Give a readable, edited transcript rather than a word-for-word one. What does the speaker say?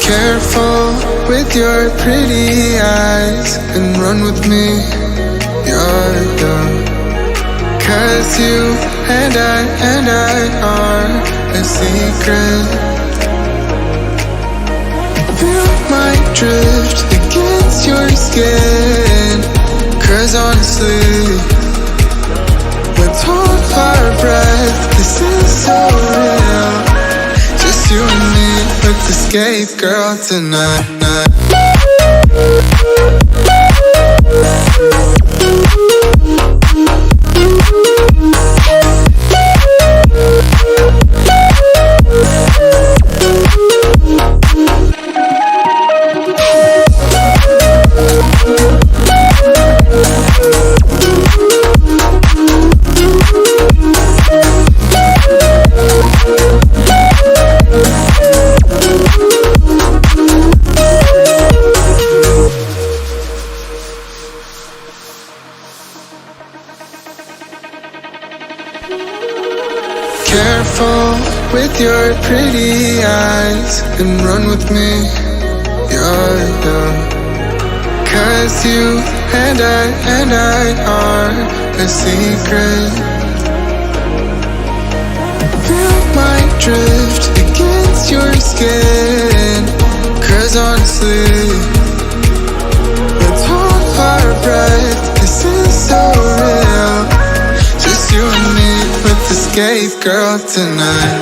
Careful with your pretty eyes and run with me, you're 'cause you and I are a secret. Feel my drift against your skin, 'cause honestly, let's hold our breath, this is so real. Just you and me, let's escape, girl, tonight. Careful with your pretty eyes and run with me, you're 'cause you and I are a secret. Feel my drift against your skin, 'cause honestly, let's hold our breath, this is so real. Just you and me, let's escape, girl, tonight.